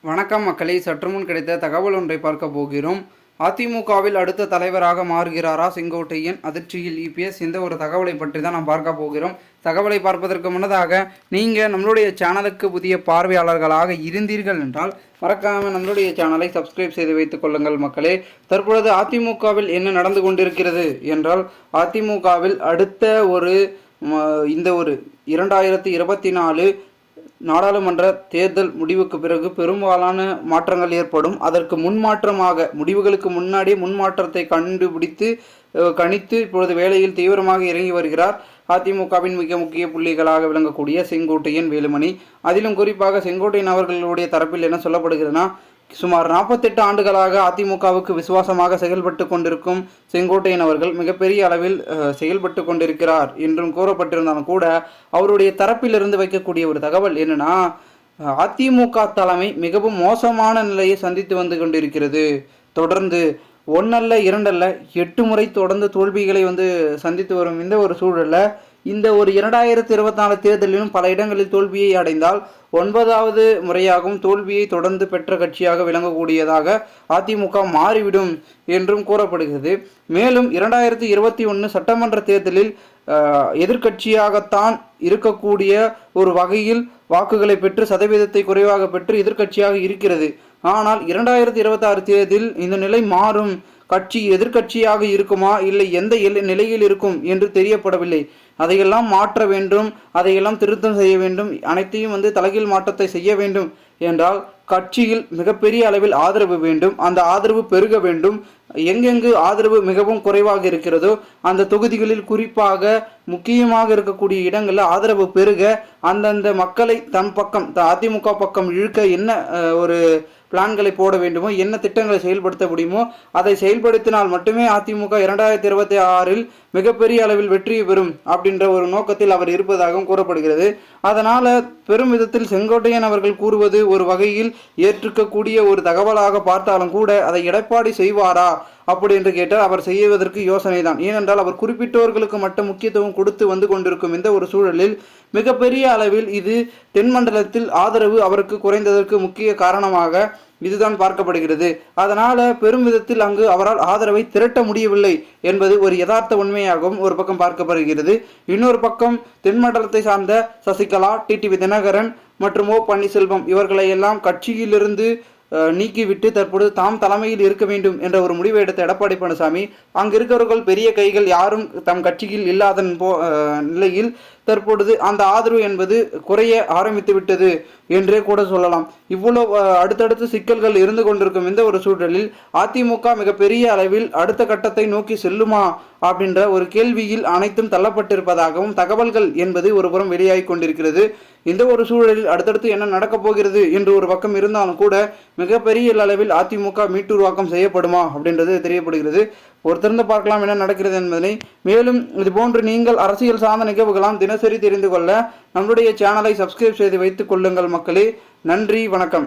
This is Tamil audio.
வணக்கம் மக்களே, சற்றுமுன் கிடைத்த தகவல் ஒன்றை பார்க்க போகிறோம். அதிமுகவில் அடுத்த தலைவராக மாறுகிறாரா செங்கோட்டையன், அதிர்ச்சியில் இபிஎஸ், இந்த ஒரு தகவலை பற்றி தான் நாம் பார்க்க போகிறோம். தகவலை பார்ப்பதற்கு முன்னதாக நீங்கள் நம்மளுடைய சேனலுக்கு புதிய பார்வையாளர்களாக இருந்தீர்கள் என்றால் மறக்காமல் நம்மளுடைய சேனலை சப்ஸ்கிரைப் செய்து வைத்துக் கொள்ளுங்கள் மக்களே. தற்பொழுது அதிமுகவில் என்ன நடந்து கொண்டிருக்கிறது என்றால், அதிமுகவில் அடுத்த இந்த ஒரு 2024 நாடாளுமன்ற தேர்தல் முடிவுக்கு பிறகு பெரும்பாலான மாற்றங்கள் ஏற்படும். அதற்கு முன்மாற்றமாக முடிவுகளுக்கு முன்னாடியே முன்மாற்றத்தை கணித்து இப்பொழுது வேலையில் தீவிரமாக இறங்கி வருகிறார் அதிமுகவின் மிக முக்கிய புள்ளிகளாக விளங்கக்கூடிய செங்கோட்டையன் வேலுமணி. அதிலும் குறிப்பாக செங்கோட்டையன் அவர்களுடைய தரப்பில் என்ன சொல்லப்படுகிறதுனா, சுமார் 48 ஆண்டுகளாக அதிமுகவுக்கு விசுவாசமாக செயல்பட்டு கொண்டிருக்கும் செங்கோட்டையன் அவர்கள் மிகப்பெரிய அளவில் செயல்பட்டு கொண்டிருக்கிறார் என்றும் கூறப்பட்டிருந்தாலும் கூட, அவருடைய தரப்பிலிருந்து வைக்கக்கூடிய ஒரு தகவல் என்னன்னா, அதிமுக தலைமை மிகவும் மோசமான நிலையை சந்தித்து வந்து கொண்டிருக்கிறது. தொடர்ந்து 1 அல்ல 2 அல்ல 8 முறை தொடர்ந்து தோல்விகளை சந்தித்து வரும் இந்த ஒரு சூழலில், இந்த ஒரு 2024 தேர்தலிலும் பல இடங்களில் தோல்வியை அடைந்தால் 9வது முறையாகவும் தோல்வியை தொடர்ந்து பெற்ற கட்சியாக விளங்கக்கூடியதாக அதிமுக மாறிவிடும் என்றும் கூறப்படுகிறது. மேலும் 2021 சட்டமன்ற தேர்தலில் எதிர்க்கட்சியாகத்தான் இருக்கக்கூடிய ஒரு வகையில் வாக்குகளை பெற்று சதவீதத்தை குறைவாக பெற்று எதிர்க்கட்சியாக இருக்கிறது. ஆனால் 2026 தேர்தலில் இந்த நிலை மாறும். கட்சி எதிர்க்கட்சியாக இருக்குமா, இல்லை எந்த நிலையில் இருக்கும் என்று தெரியப்படவில்லை. அதையெல்லாம் மாற்ற வேண்டும், அதையெல்லாம் திருத்தம் செய்ய வேண்டும், அனைத்தையும் தலைகீழ் மாற்றத்தை செய்ய வேண்டும் என்றால் கட்சியில் மிகப்பெரிய அளவில் ஆதரவு வேண்டும். அந்த ஆதரவு பெருக வேண்டும். எங்கெங்கு ஆதரவு மிகவும் குறைவாக இருக்கிறதோ அந்த தொகுதிகளில், குறிப்பாக முக்கியமாக இருக்கக்கூடிய இடங்களில் ஆதரவு பெருக, அந்தந்த மக்களை தன் பக்கம் அதிமுக பக்கம் இழுக்க என்ன ஒரு பிளான்களை போட வேண்டுமோ, என்ன திட்டங்களை செயல்படுத்த முடியுமோ அதை செயல்படுத்தினால் மட்டுமே அதிமுக 2026 மிகப்பெரிய அளவில் வெற்றி பெறும் அப்படின்ற ஒரு நோக்கத்தில் அவர் இருப்பதாகவும் கூறப்படுகிறது. அதனால பெரும் விதத்தில் செங்கோட்டையன் அவர்கள் கூறுவது ஒரு வகையில் ஏற்றுக்கக்கூடிய ஒரு தகவலாக பார்த்தாலும் கூட, அதை எடப்பாடி செய்வாரா அப்படி என்று கேட்டால் அவர் செய்வதற்கு யோசனை தான். ஏனென்றால் அவர் குறிப்பிட்டவர்களுக்கு மட்டும் முக்கியத்துவம் கொடுத்து வந்து கொண்டிருக்கும் இந்த ஒரு சூழலில் மிகப்பெரிய அளவில் இது தென்மண்டலத்தில் ஆதரவு அவருக்கு குறைந்ததற்கு முக்கிய காரணமாக இதுதான் பார்க்கப்படுகிறது. அதனால பெரும் விதத்தில் அங்கு அவரால் ஆதரவை திரட்ட முடியவில்லை என்பது ஒரு யதார்த்த உண்மையாகவும் ஒரு பக்கம் பார்க்கப்படுகிறது. இன்னொரு பக்கம் தென்மண்டலத்தை சார்ந்த சசிகலா, டிடிவி தினகரன் மற்றும் ஓ பன்னீர்செல்வம் இவர்களை எல்லாம் கட்சியிலிருந்து நீக்கிவிட்டு தற்பொழுது தாம் தலைமையில் இருக்க வேண்டும் என்ற ஒரு முடிவை எடுத்த எடப்பாடி பழனிசாமி, அங்கு இருக்கிறவர்கள் பெரிய கைகள் யாரும் தம் கட்சியில் இல்லாத நிலையில் தற்பொழுது அந்த ஆதரவு என்பது குறைய ஆரம்பித்து விட்டது என்றே கூட சொல்லலாம். இவ்வளவு அடுத்தடுத்து சிக்கல்கள் இருந்து கொண்டிருக்கும் இந்த ஒரு சூழலில் அதிமுக மிகப்பெரிய அளவில் அடுத்த கட்டத்தை நோக்கி செல்லுமா அப்படின்ற ஒரு கேள்வியில் அனைத்தும் தள்ளப்பட்டிருப்பதாகவும் தகவல்கள் என்பது ஒரு புறம் வெளியாகி கொண்டிருக்கிறது. இந்த ஒரு சூழலில் அடுத்தடுத்து என்ன நடக்கப் போகிறது என்று ஒரு பக்கம் இருந்தாலும் கூட, மிகப்பெரிய அளவில் அதிமுக மீட்டுருவாக்கம் செய்யப்படுமா அப்படின்றது தெரியப்படுகிறது. பொறுத்திருந்து பார்க்கலாம் என்ன நடக்கிறது என்பதனை. மேலும் இதுபோன்று நீங்கள் அரசியல் சார்ந்த நிகழ்வுகளாம் தினசரி தெரிந்து கொள்ள நம்முடைய சேனலை சப்ஸ்கிரைப் செய்து வைத்துக் கொள்ளுங்கள் மக்களே. நன்றி, வணக்கம்.